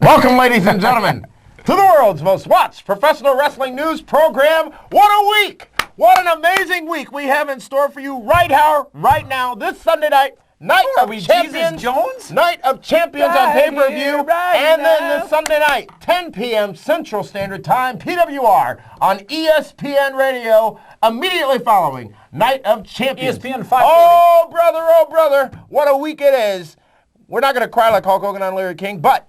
Welcome, ladies and gentlemen, to the world's most watched professional wrestling news program. What a week! What an amazing week we have in store for you right now, this Sunday night. Night of Champions, Jones? Night of Champions on pay-per-view, and then this Sunday night, 10 p.m. Central Standard Time, PWR on ESPN Radio, immediately following Night of Champions. ESPN 530. Oh, brother, what a week it is. We're not going to cry like Hulk Hogan on Larry King, but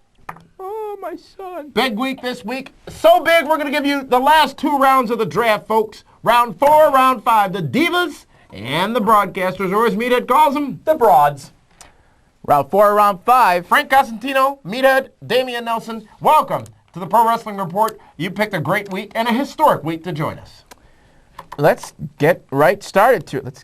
Oh, my son. big week this week. So big, we're going to give you the last two rounds of the draft, folks. Round 4, Round 5, the Divas and the Broadcasters, or as Meathead calls them, The Broads. Round 4, Round 5. Frank Cosentino, Meathead, Dameon Nelson. Welcome to the Pro Wrestling Report. You picked a great week and a historic week to join us. Let's get right started. Let's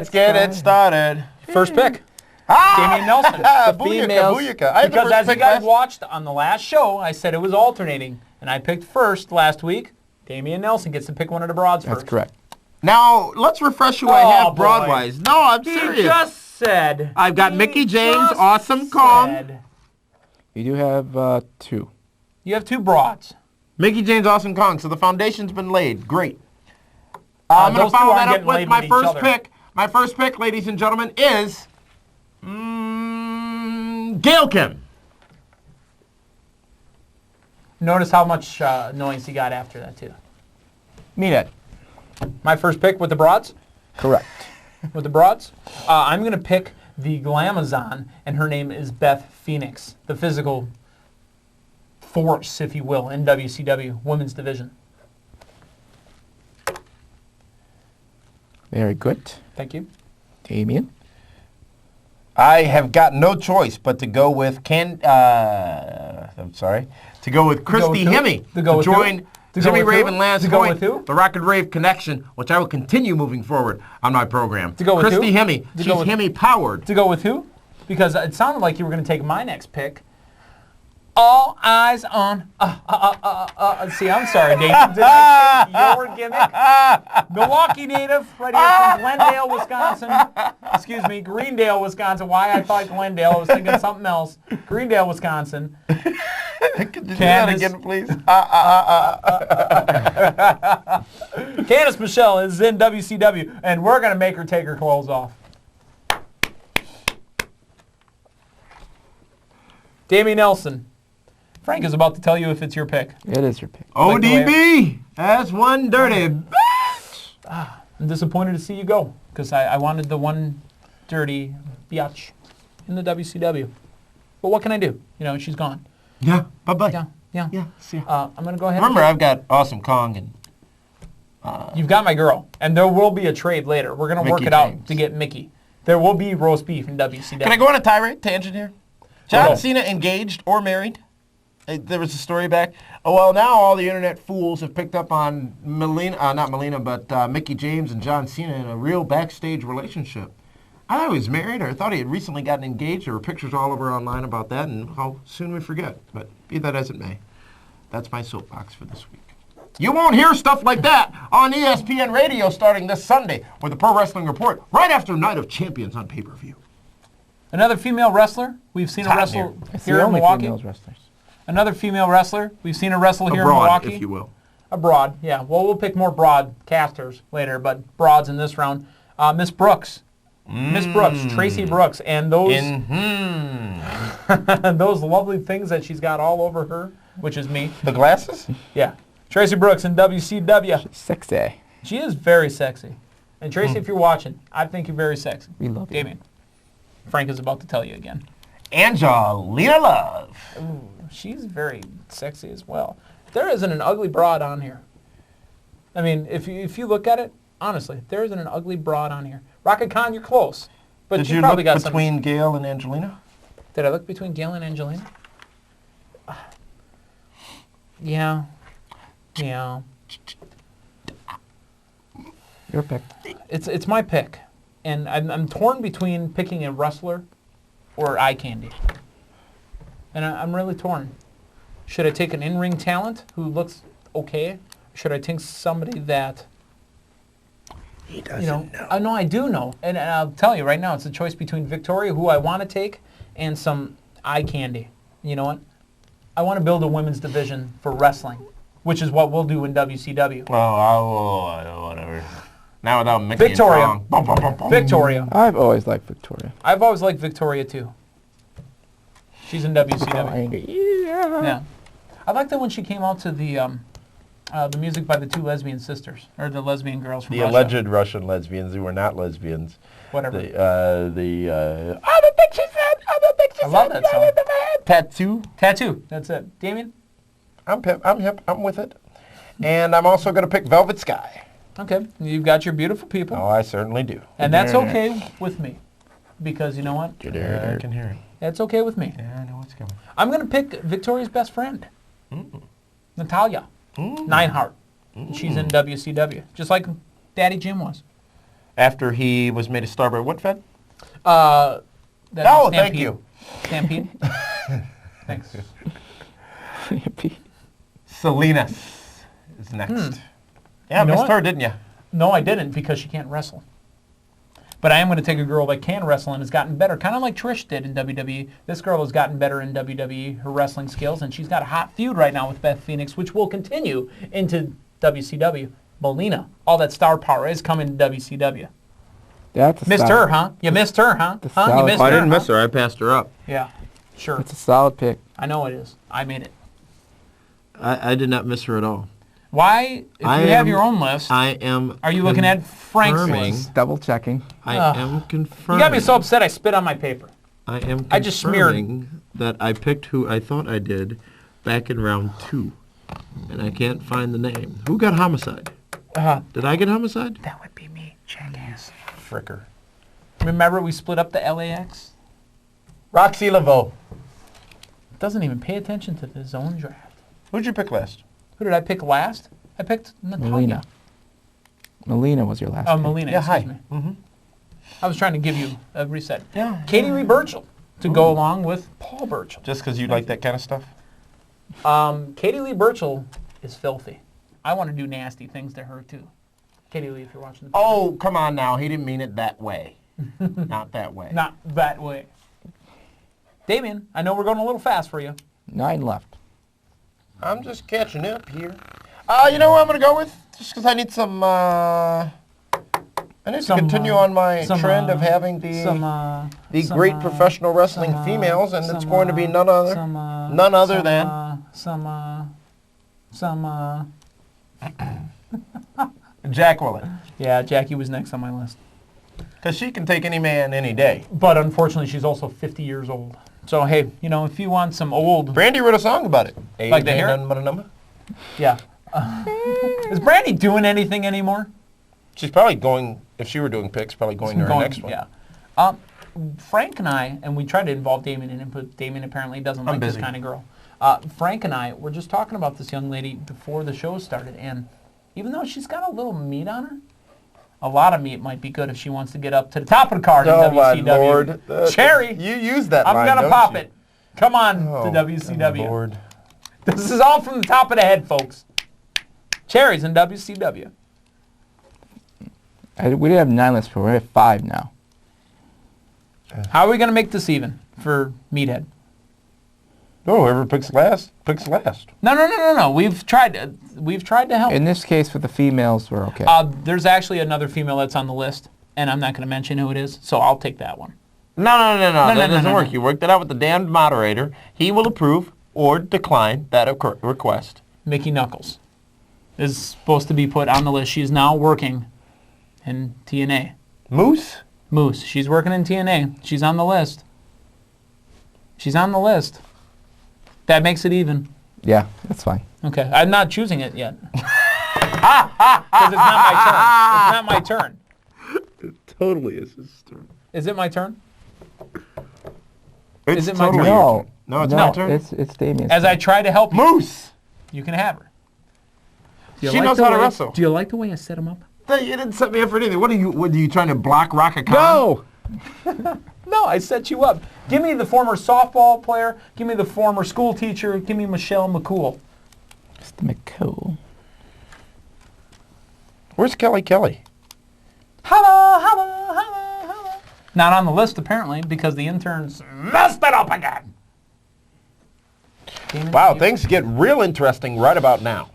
get it started. First pick. Ah! Damian Nelson. Booyaka, females. booyaka. I had the Because first as you pick guys last- watched on the last show, I said it was alternating. And I picked first last week. Damian Nelson gets to pick one of the Broads That's first. correct. Now, let's refresh who I Oh, have boy. broad-wise. No, I'm He serious. just said. I've got he Mickie James, just Awesome Kong. said. You do have 2. You have two Broads. Mickie James, Awesome Kong. So the foundation's been laid. Great. I'm going those to two follow aren't that up getting with laid my with each first other. pick. My first pick, ladies and gentlemen, is Gail Kim. Notice how much noise he got after that, too. Meathead. My first pick with the Broads. Correct. With the Broads. I'm going to pick the Glamazon, and her name is Beth Phoenix, the physical force, if you will, in WCW Women's Division. Very good. Thank you. Damien. I have got no choice but to go with Christy with who? Hemme To go with join who? To go Jimmy with Rave who? and Lance To go Hoyt, with who? the Rock and Rave Connection, which I will continue moving forward on my program. To go with Christy who? Hemme. To She's go with- Hemme powered. To go with who? Because it sounded like you were going to take my next pick. All eyes on... See, I'm sorry, Nathan. Did I take your gimmick? Milwaukee native, right here from Glendale, Wisconsin. Excuse me, Greendale, Wisconsin. Why I thought Glendale. I was thinking something else. Greendale, Wisconsin. Could you do that again, please? Candice Michelle is in WCW, and we're going to make her take her clothes off. Damien Nelson. Frank is about to tell you if it's your pick. It is your pick. ODB. That's one dirty bitch. I'm disappointed to see you go because I wanted the one dirty biatch in the WCW. But what can I do? You know, she's gone. Yeah. Bye-bye. Yeah. Yeah. See ya. I'm going to go ahead. Remember, I've got Awesome Kong and You've got my girl. And there will be a trade later. We're going to work Mickie it out James. to get Mickie. There will be roast beef in WCW. Can I go on a tirade tangent here? John Go. Cena engaged or married? There was a story back. Oh, well, now all the internet fools have picked up on Mickie James and John Cena in a real backstage relationship. I thought he was married, or I thought he had recently gotten engaged. There were pictures all over online about that, and how soon we forget. But be that as it may, that's my soapbox for this week. You won't hear stuff like that on ESPN Radio starting this Sunday with the Pro Wrestling Report, right after Night of Champions on pay-per-view. Another female wrestler. We've seen her hot wrestle It's here the in only Milwaukee. females wrestlers. Another female wrestler. We've seen her wrestle here in Abroad, Milwaukee. if you will. Abroad, yeah. Well, we'll pick more broadcasters later, but broads in this round. Miss Brooks. Miss Brooks, Tracy Brooks, and those those lovely things that she's got all over her, which is me. The glasses? Yeah. Tracy Brooks in WCW. Sexy. She is very sexy. And Tracy, if you're watching, I think you're very sexy. We love you. Damien. Frank is about to tell you again. Angelina Love. She's very sexy as well. There isn't an ugly broad on here. I mean, if you look at it, honestly, there isn't an ugly broad on here. Rocket Con, you're close. But Did you you probably look got between Gail and Angelina? Did I look between Gail and Angelina? Yeah. Yeah. Your pick. It's my pick. And I'm torn between picking a wrestler or eye candy. And I'm really torn. Should I take an in-ring talent who looks okay? Or should I take somebody that, He doesn't you know, I know I do know. And I'll tell you right now, it's a choice between Victoria, who I want to take, and some eye candy. You know what? I want to build a women's division for wrestling, which is what we'll do in WCW. Oh, whatever. Now without mixing Victoria. it wrong. Bum, bum, bum, bum. Victoria. I've always liked Victoria. I've always liked Victoria too. She's in WCW. Yeah. I liked that when she came out to the music by the two lesbian sisters, or the lesbian girls from The Russia. alleged Russian lesbians who were not lesbians. Whatever. I don't think she said. I don't think she I love that song. Tattoo. That's it. Dameon? I'm hip. I'm with it. And I'm also going to pick Velvet Sky. Okay. You've got your beautiful people. Oh, I certainly do. And that's okay with me. Because you know what? I can hear it. That's okay with me. Yeah, I know what's coming. I'm going to pick Victoria's best friend. Natalia. Neidhart. She's in WCW. Just like Daddy Jim was. After he was made a star by what, Fed? That's thank Stampede. you. Stampede. Thanks. Salinas is next. Yeah, You know missed what? her, didn't you? No, I didn't because she can't wrestle. But I am going to take a girl that can wrestle and has gotten better, kind of like Trish did in WWE. This girl has gotten better in WWE, her wrestling skills, and she's got a hot feud right now with Beth Phoenix, which will continue into WCW. Melina, all that star power is coming to WCW. That's a Missed solid, her, huh? You missed her, huh? The Huh? You solid- missed I her, didn't huh? miss her. I passed her up. Yeah, sure. It's a solid pick. I know it is. I made it. I did not miss her at all. Why, if you have your own list, I am. are you looking at Frank's confirming- list? Double checking. I am confirming. You got me so upset I spit on my paper. I am I just smeared. confirming that I picked who I thought I did back in round 2. And I can't find the name. Who got Homicide? Did I get Homicide? That would be me, jackass. Fricker. Remember we split up the LAX? Roxy Laveau. Doesn't even pay attention to the zone draft. Who'd you pick last? Who did I pick last? I picked Natalia. Melina. Melina was your last Oh, pick. Melina, Yeah, excuse hi. me. Mm-hmm. I was trying to give you a reset. Yeah. Katie Lee Burchill to go along with Paul Burchill. Just because you like that kind of stuff? Katie Lee Burchill is filthy. I want to do nasty things to her too. Katie Lee, if you're watching the Oh, come on now. He didn't mean it that way. Not that way. Not that way. Dameon, I know we're going a little fast for you. 9 left. I'm just catching up here. You know what I'm going to go with? Just because I need some, I need to continue on my trend of having the great professional wrestling females, and it's going to be none other than Jack Willett. Yeah, Jackie was next on my list. Because she can take any man any day. But unfortunately, she's also 50 years old. So, hey, you know, if you want some old... Brandy wrote a song about it. Like to hear it? Nothing but a number. Yeah. Is Brandy doing anything anymore? She's probably going, if she were doing picks, probably going to her next one. Yeah. Frank and I, and we tried to involve Dameon in it, but Dameon apparently doesn't like this kind of girl. Frank and I were just talking about this young lady before the show started, and even though she's got a little meat on her, a lot of meat might be good if she wants to get up to the top of the card in Oh, my WCW. Lord. Cherry! You use that I'm line, going to don't pop you? it. Come on Oh, to WCW. my Lord. This is all from the top of the head, folks. Cherries in WCW. We didn't have 9 left, but we're at 5 now. How are we going to make this even for Meathead? Oh, whoever picks last, picks last. No. We've tried to help. In this case, with the females, we're okay. There's actually another female that's on the list, and I'm not going to mention who it is, so I'll take that one. No. That doesn't no. work. You worked it out with the damned moderator. He will approve or decline that request. Mickey Knuckles is supposed to be put on the list. She's now working in TNA. Moose? Moose. She's working in TNA. She's on the list. She's on the list. That makes it even. Yeah, that's fine. Okay. I'm not choosing it yet. Because it's not my turn. It's not my turn. It totally is his turn. Is it my turn? It's Is it my totally turn? your turn. No, it's not your turn. It's Damien's As turn. I try to help you, Moose! you can have her. Do you She like knows the how to way- wrestle. Do you like the way I set him up? You didn't set me up for anything. What are you trying to block Rocket Khan? No! No, I set you up. Give me the former softball player. Give me the former school teacher. Give me Michelle McCool. Mr. McCool. Where's Kelly? Hello. Not on the list, apparently, because the interns messed it up again. Wow, things get real interesting right about now.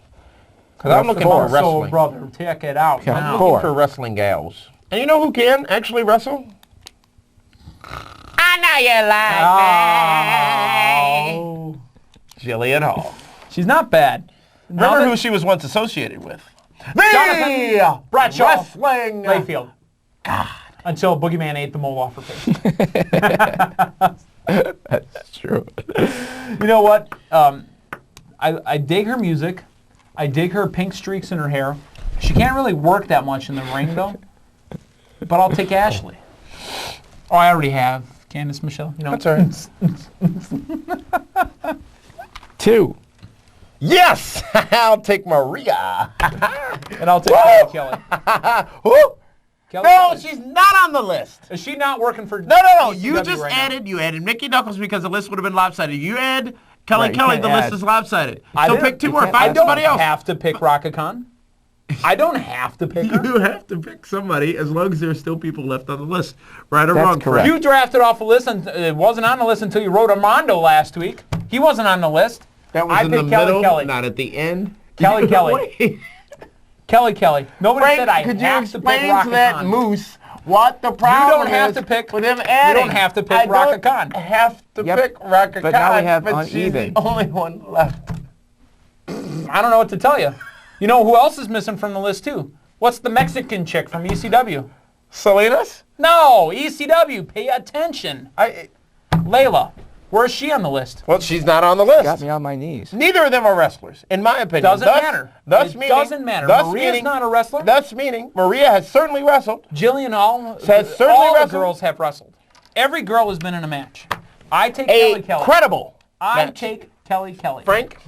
Because I'm looking for So, wrestling. brother, check it out Okay. now. I'm looking for wrestling gals. And you know who can actually wrestle? I know you like me. Jillian Hall. She's not bad. Remember who she was once associated with? Jonathan Bradshaw Wrestling. Layfield. God. Until Boogeyman ate the mole off her face. That's true. You know what? I dig her music. I dig her pink streaks in her hair. She can't really work that much in the ring, though. But I'll take Ashley. Oh, I already have. Candice Michelle. You know. That's all right. 2. Yes! I'll take Maria. And I'll take Kelly Kelly. Who? Kelly No, Kelly. she's not on the list. Is she not working for No. You ECW just right now? you added Mickey Knuckles because the list would have been lopsided. You add Kelly Right, you Kelly, can't the list add. is lopsided. I So didn't- pick 2 you more. can't Find add somebody else. I don't have to pick Raka Khan. I don't have to pick her. You have to pick somebody as long as there are still people left on the list. Right or That's wrong, correct. You drafted off a list and it wasn't on the list until you wrote Armando last week. He wasn't on the list. That was I in picked the Kelly middle, Kelly. not at the end. Kelly Kelly. Wait. Kelly. Nobody Frank, said I could you have to pick explain Raka to that Khan. moose what the problem don't have is to pick- with him you adding? don't have to pick I Raka Khan. don't have to Yep, pick Raka Khan, but now we have but she's uneven. the only one left. I don't know what to tell you. You know who else is missing from the list too? What's the Mexican chick from ECW? Salinas? No, ECW. Pay attention. Layla. Where's she on the list? Well, she's not on the list. Got me on my knees. Neither of them are wrestlers, in my opinion. Doesn't Thus- matter. Thus It meaning, doesn't matter. Thus Maria's meaning, not a wrestler. Thus meaning Maria has certainly wrestled. Jillian Hall. Has certainly all the wrestled. girls have wrestled. Every girl has been in a match. I take Kelly Kelly. Credible I match. take Kelly Kelly. Frank?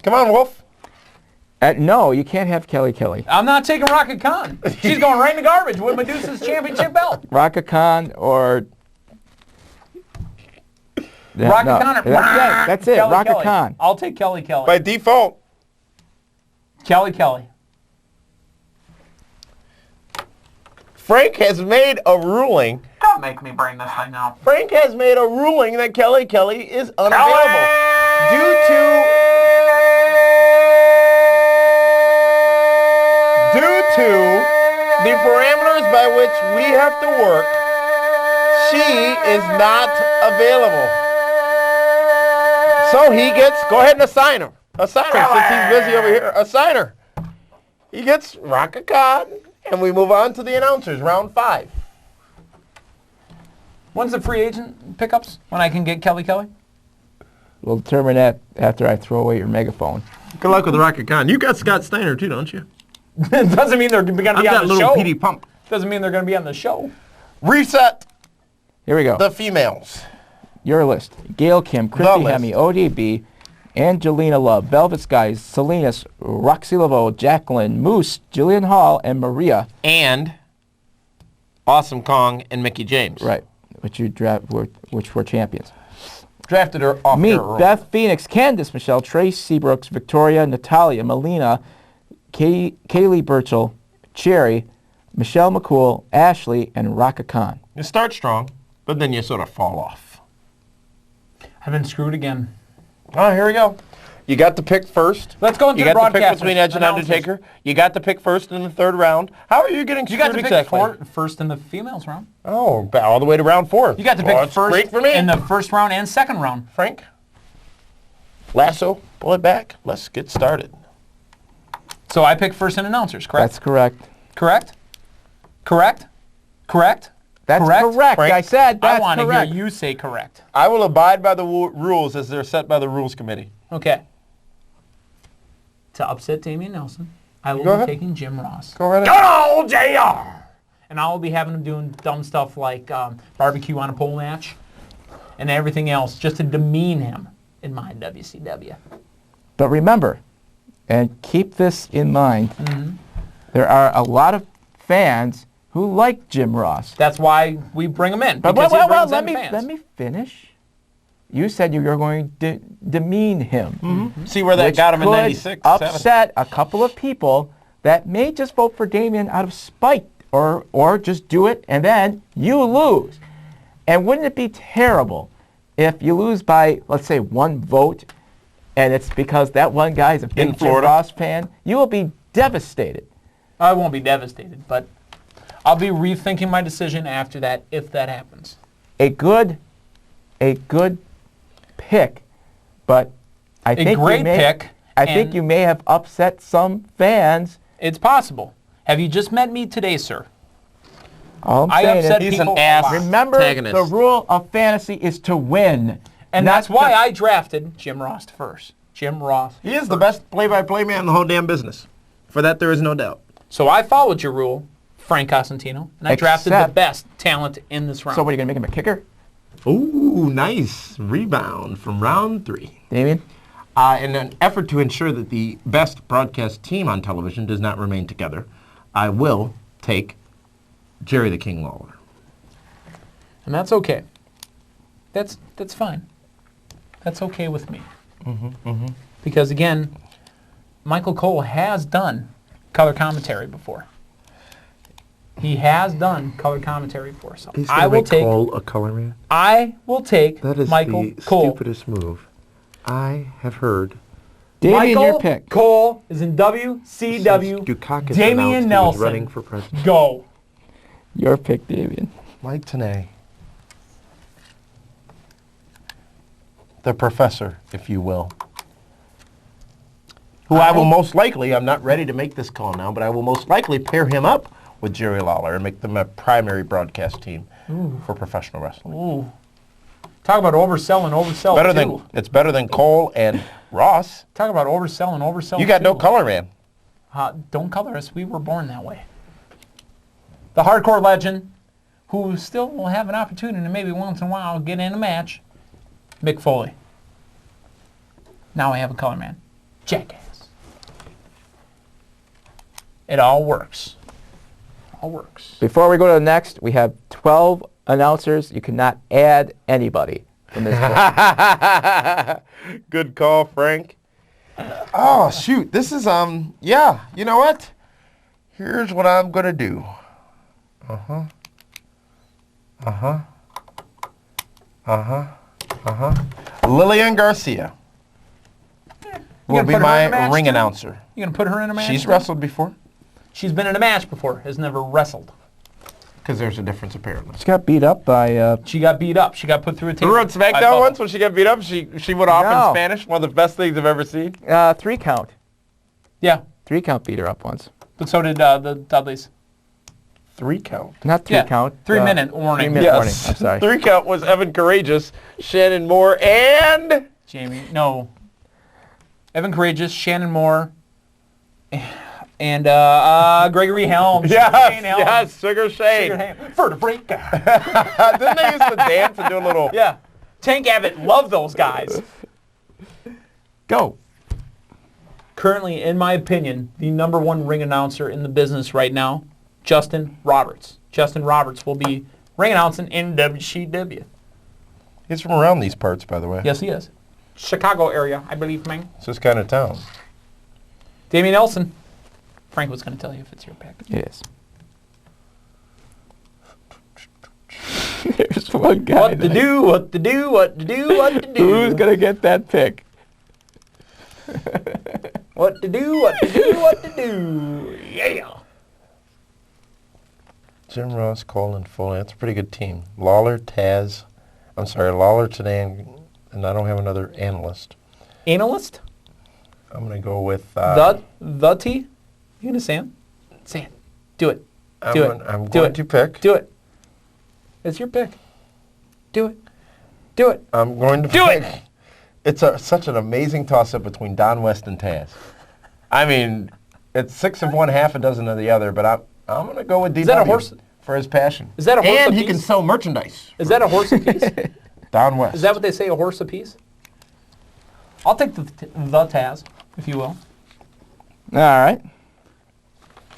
Come on, Wolf. No, you can't have Kelly Kelly. I'm not taking Raka Khan. She's going right in the garbage with Medusa's championship belt. Raka Khan or... Raka Khan. That's it. Kelly Raka Kelly. Khan. I'll take Kelly Kelly. By default. Kelly Kelly. Frank has made a ruling. Don't make me bring this thing out. Frank has made a ruling that Kelly Kelly is unavailable due to the parameters by which we have to work. She is not available. So he gets, go ahead and assign her. Assign her since he's busy over here. Assign her. He gets Raka Khan, and we move on to the announcers, round 5. When's the free agent pickups? When I can get Kelly Kelly? We'll determine that after I throw away your megaphone. Good luck with the Raka Khan. You got Scott Steiner too, don't you? Doesn't mean they're going to be I've on got the little show. PD Pump. Doesn't mean they're going to be on the show. Reset Here we go. the females. Your list. Gail Kim, Christy list. Hemme, ODB, Angelina Love, Velvet Skies, Salinas, Roxy Laveau, Jacqueline, Moose, Jillian Hall, and Maria. And Awesome Kong and Mickey James. Right. Which were champions. Drafted her off Meet their roll. Beth Phoenix, Candice Michelle, Trace Seabrooks, Victoria, Natalia, Melina, Kaylee Burchell, Cherry, Michelle McCool, Ashley, and Raka Khan. You start strong, but then you sort of fall off. I've been screwed again. Oh, here we go. You got the pick first. Let's go into You the got the pick broadcast between Edge and announcers. Undertaker. You got the pick first in the 3rd round. How are you getting You screwed got to pick exactly? first in the females round. Oh, all the way to round 4. You got to Well, pick that's first great for me. in the first round and second round. Frank, lasso, pull it back. Let's get started. So I pick first in announcers, correct? That's correct. Correct? Correct? Correct? That's Correct? correct. Frank, I said that's I want to hear correct. you say correct. I will abide by the rules as they're set by the Rules Committee. Okay. To upset Dameon Nelson, I will Go be ahead. taking Jim Ross. Go right Good ahead. old JR! And I will be having him doing dumb stuff like barbecue on a pole match and everything else just to demean him in my WCW. But remember, and keep this in mind, Mm-hmm. there are a lot of fans who like Jim Ross. That's why we bring him in. But Because he brings let in me fans. let me finish. You said you were going to demean him. Mm-hmm. See where that which got him in could 96, 7. upset a couple of people that may just vote for Dameon out of spite or just do it and then you lose. And wouldn't it be terrible if you lose by, let's say, 1 vote, and it's because that one guy is a big Jim Florida. Ross fan, you will be devastated. I won't be devastated, but I'll be rethinking my decision after that if that happens. A good pick, but I think great pick. I think you may have upset some fans. It's possible. Have you just met me today, sir? All I'm I saying upset is, He's an people a ass. lot. remember Antagonist. the rule of fantasy is to win. And not that's why to- I drafted Jim Ross first. Jim Ross. He is the best play-by-play man in the whole damn business. For that, there is no doubt. So I followed your rule, Frank Cosentino, and I drafted the Except- best talent in this round. So what, are you going to make him a kicker? Ooh, nice rebound from round 3. Damien? In an effort to ensure that the best broadcast team on television does not remain together, I will take Jerry the King Lawler. And that's okay. That's fine. That's okay with me. Because again, Michael Cole has done color commentary before. He has done color commentary before. So I will take Cole a color man. I will take That is Michael the Cole. stupidest move I have heard. Damien, Michael your pick. Cole is in WCW. Dukakis Damian announced he was Nelson. running for president. Go. Your pick, Damien. Mike Tenay. The professor, if you will. Who I will most likely, I'm not ready to make this call now, but I will most likely pair him up with Jerry Lawler and make them a primary broadcast team for professional wrestling. Ooh. Talk about overselling, oversell Better too. it's better than Cole and Ross. Talk about overselling, oversell You got no too. color man. Don't color us. We were born that way. The hardcore legend, who still will have an opportunity to maybe once in a while get in a match, Mick Foley. Now I have a color man. Jackass. It all works. All works. Before we go to the next, we have 12 announcers. You cannot add anybody from this book. Good call, Frank. Oh, shoot. This is, yeah, you know what? Here's what I'm going to do. Lillian Garcia will gonna be put her in a my match, ring too? announcer. You gonna put her in a match? She's too? wrestled before. She's been in a match before. Has never wrestled. Because there's a difference, apparently. She got beat up by... She got beat up. She got put through a table. Remember on by SmackDown Bubba. once when she got beat up? She went off No. in Spanish. One of the best things I've ever seen. 3 count. Yeah, 3 count beat her up once. but so did the Dudleys. 3 count. Not 3 Yeah, count. 3 minute warning. 3 minute warning. I'm sorry. 3 count was Evan Courageous, Shannon Moore, and... Jamie, no. Evan Courageous, Shannon Moore, and Gregory Helms. Shane Helms. Yes, Sugar Shane. Sugar Helms. For the breaker. Didn't they used to dance and do a little... Yeah. Tank Abbott, love those guys. Go. Currently, in my opinion, the #1 ring announcer in the business right now, Justin Roberts. Justin Roberts will be ring announcing in WCW. He's from around these parts, by the way. Yes, he is. Chicago area, I believe, man. It's this kind of town. Damian Nelson. Frank was going to tell you if it's your pick. It is. There's one guy. What to do, what to do, what to do, what to do. Who's going to get that pick? What to do, what to do, what to do. Yeah. Jim Ross, Cole, and Foley. That's a pretty good team. Lawler, Taz. I'm sorry, Lawler today, and I don't have another analyst. Analyst? I'm going to go with... The T? You going to say it? Say it. Do it. Do it. I'm Do going it. to pick. Do it. It's your pick. Do it. Do it. I'm going to Do pick. it. It's such an amazing toss-up between Don West and Taz. I mean, it's 6 of one, half a dozen of the other, but I'm going to go with DW that a horse? for his passion. Is that a horse And he apiece? can sell merchandise. Is that a horse apiece? Don West. Is that what they say, a horse apiece? I'll take the Taz, if you will. All right.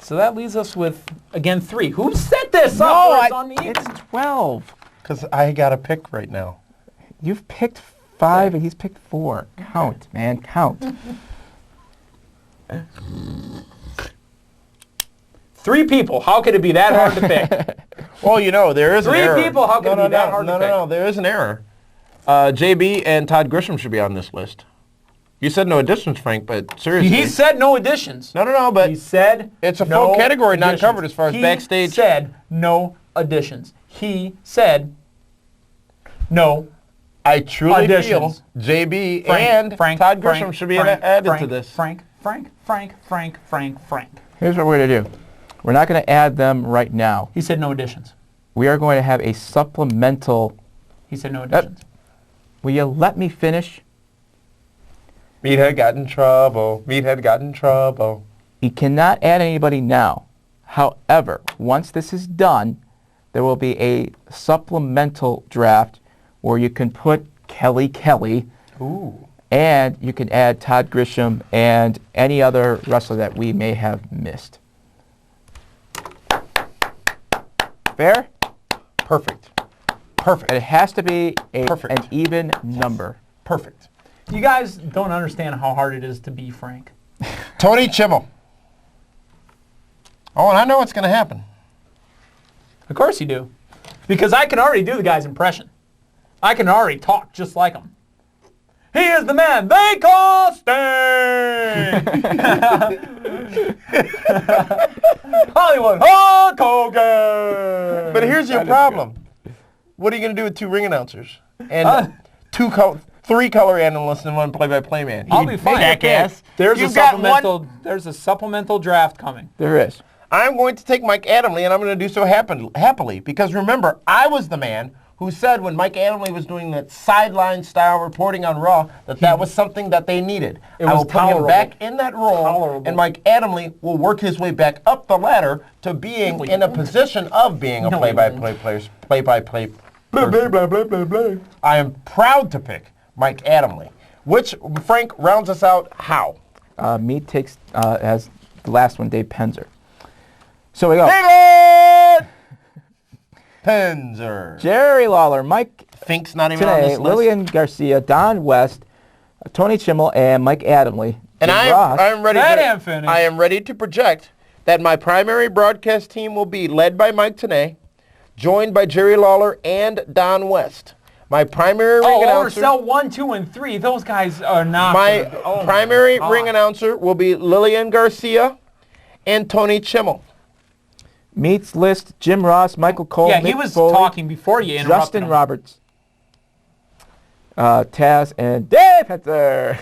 So that leaves us with, again, 3. Who set this up No, for us on the it's 12. Because I got a pick right now. You've picked 5 and he's picked 4. Count, man, count. 3 people. How could it be that hard to pick? Well, you know, there is an 3 error. people, how can it be that hard to No, pick? there is an error. JB and Todd Grisham should be on this list. You said no additions, Frank, but seriously. He said no additions. No, but He said it's a no full category not additions. covered as far as backstage. He said no additions. He said no I truly additions. feel JB Frank, and Frank, Todd Grisham Frank, should be Frank, added Frank, to this. Frank. Here's what we're going to do. We're not going to add them right now. He said no additions. We are going to have a supplemental. He said no additions. Will you let me finish? Meathead got in trouble. You cannot add anybody now. However, once this is done, there will be a supplemental draft where you can put Kelly, Ooh. and you can add Todd Grisham and any other wrestler that we may have missed. Fair? Perfect. And it has to be an Perfect. even number. Perfect. You guys don't understand how hard it is to be Frank. Tony Chimmel. Oh, and I know what's going to happen. Of course you do. Because I can already do the guy's impression. I can already talk just like him. He is the man they call Sting! Hollywood Hulk Hogan! But here's your problem. What are you going to do with 2 ring announcers? And 3 color analysts and 1 play-by-play man? I'll be fine. Jackass. There's You've got there's a supplemental draft coming. There is. I'm going to take Mike Adamle, and I'm going to do so happily. Because remember, I was the man who said when Mike Adamle was doing that sideline-style reporting on Raw that was something that they needed. I will put him back in that role, and Mike Adamle will work his way back up the ladder to being in a position of being a play-by-play person. I am proud to pick Mike Adamle, which, Frank, rounds us out how? Me takes, as the last one, Dave Penzer. So we go. David Penzer. Jerry Lawler, Mike Fink's not even on Tenay, this list. Lillian Garcia, Don West, Tony Chimmel, and Mike Adamle. And I'm ready. I am ready to project that my primary broadcast team will be led by Mike Tenay, joined by Jerry Lawler and Don West. My primary ring announcer. Cell 1, 2, and 3. Those guys are not. My primary ring announcer will be Lillian Garcia and Tony Chimmel. Meets list: Jim Ross, Michael Cole, Yeah, Mick he was Foley, talking before you interrupted Justin him. Roberts, Taz, and Dave Penzer.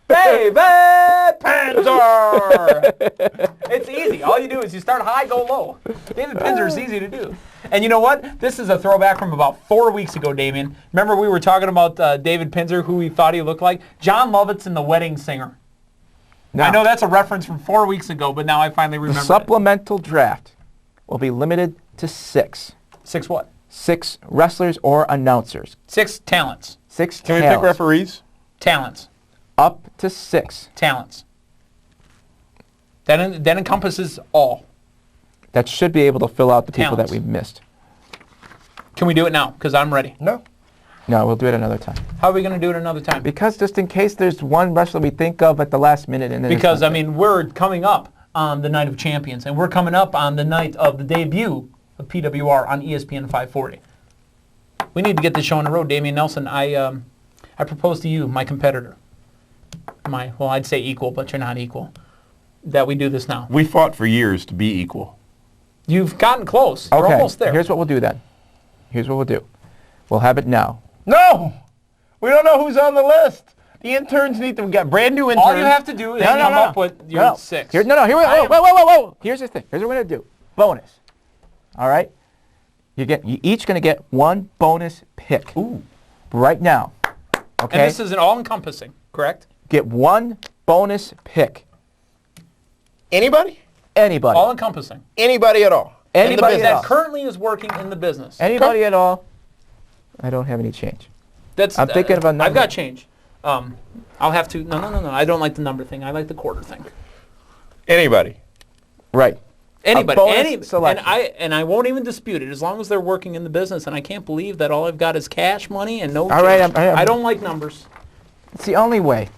David Penzer! It's easy. All you do is you start high, go low. David Penzer is easy to do. And you know what? This is a throwback from about 4 weeks ago, Dameon. Remember we were talking about David Penzer, who we thought he looked like? John Lovitz in The Wedding Singer. Now, I know that's a reference from 4 weeks ago, but now I finally the remember supplemental draft will be limited to 6. 6 what? 6 wrestlers or announcers. 6 talents. 6 Can we talents. pick referees? Talents. Up to 6. Talents. That encompasses all. That should be able to fill out the people that Talents. we've missed. Can we do it now? Because I'm ready. No. No, we'll do it another time. How are we going to do it another time? Because just in case there's one wrestler we think of at the last minute. And then Because, I mean, we're coming up on the Night of Champions, and we're coming up on the night of the debut of PWR on ESPN 540. We need to get this show on the road, Damian Nelson. I propose to you, my competitor, well, I'd say equal, but you're not equal, that we do this now. We fought for years to be equal. You've gotten close. okay, You're almost there. Here's what we'll do then. Here's what we'll do. We'll have it now. No! We don't know who's on the list. The interns need to get brand new interns. All you have to do is come up with your 6. Here we whoa. Here's the thing. Here's what we're going to do. Bonus. All right? You each going to get 1 bonus pick. Ooh. Right now. Okay? And this is an all-encompassing, correct? Get 1 bonus pick. Anybody? Anybody. All-encompassing. Anybody at all. Anybody in the at all. That currently is working in the business. Anybody at all. I don't have any change. I'm thinking of a number. I've got change. I'll have to. No. I don't like the number thing. I like the quarter thing. Anybody. Right. Anybody. bonus selection. And I won't even dispute it as long as they're working in the business. And I can't believe that all I've got is cash money and no. All right, change. I don't like numbers. It's the only way.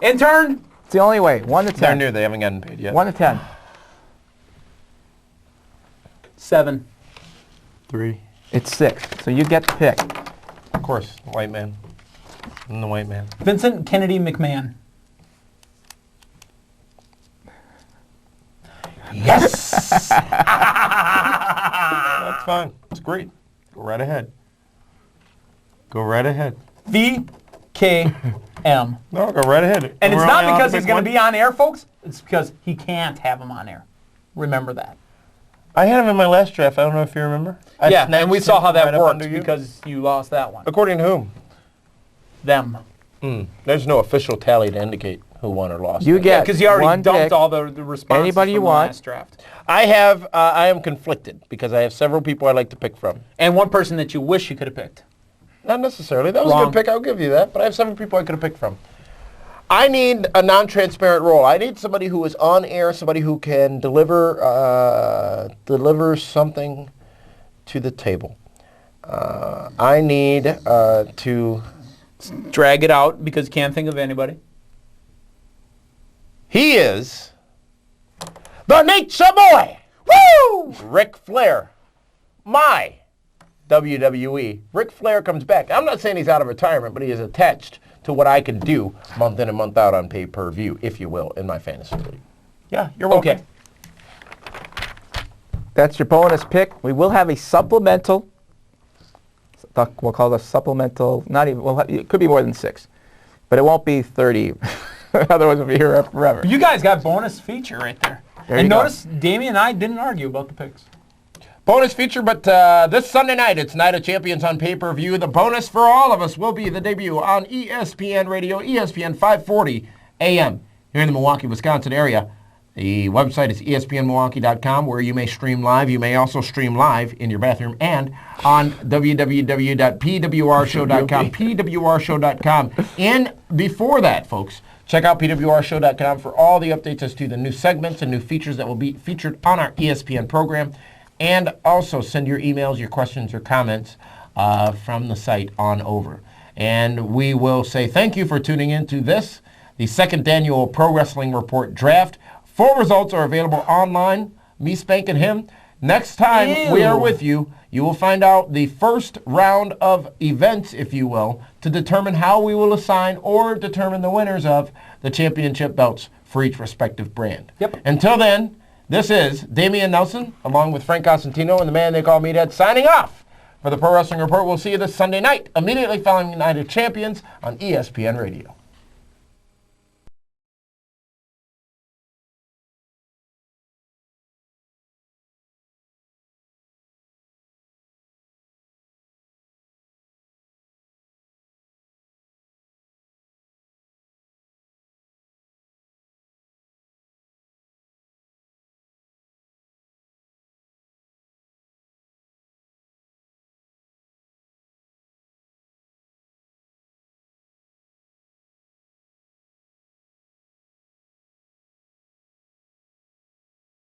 Intern. It's the only way. 1 to 10. They're new. They haven't gotten paid yet. 1 to 10. 7. 3. It's 6. So you get the pick. course, the white man. I'm the white man. Vincent Kennedy McMahon. Yes! That's fine. It's great. Go right ahead. Go right ahead. VKM. No, go right ahead. And it's We're not only allowed because to he's pick going to one. be on air, folks. It's because he can't have him on air. Remember that. I had him in my last draft. I don't know if you remember. I Yeah, snatched and we saw him how that right up worked under you. because you lost that one. According to whom? Them. There's no official tally to indicate who won or lost. You get Because you already one dumped pick. all the responses Anybody you from the want. last draft. I am conflicted because I have several people I like to pick from. And one person that you wish you could have picked. Not necessarily. That was a Wrong. good pick. I'll give you that. But I have several people I could have picked from. I need a non-transparent role. I need somebody who is on air, somebody who can deliver something to the table. I need to... Drag it out because you can't think of anybody. He is the Nature Boy! Woo! Ric Flair. My WWE. Ric Flair comes back. I'm not saying he's out of retirement, but he is attached to what I can do month in and month out on pay-per-view, if you will, in my fantasy league. Yeah, you're welcome. Okay. That's your bonus pick. We will have a supplemental. We'll call it a supplemental. Not even. It could be more than 6, but it won't be 30. Otherwise, we'll be here forever. You guys got bonus feature right there. There And you go. notice Dameon and I didn't argue about the picks. Bonus feature, but this Sunday night, it's Night of Champions on pay-per-view. The bonus for all of us will be the debut on ESPN Radio, ESPN 540 AM here in the Milwaukee, Wisconsin area. The website is espnmilwaukee.com, where you may stream live. You may also stream live in your bathroom and on www.pwrshow.com, pwrshow.com. And before that, folks, check out pwrshow.com for all the updates as to the new segments and new features that will be featured on our ESPN program. And also send your emails, your questions, your comments from the site on over. And we will say thank you for tuning in to this, the second annual Pro Wrestling Report Draft. Full results are available online, me spanking him. Next time we are with you, you will find out the first round of events, if you will, to determine how we will assign or determine the winners of the championship belts for each respective brand. Yep. Until then, this is Dameon Nelson, along with Frank Cosentino and the man they call Meathead, signing off for the Pro Wrestling Report. We'll see you this Sunday night, immediately following the Night of Champions on ESPN Radio.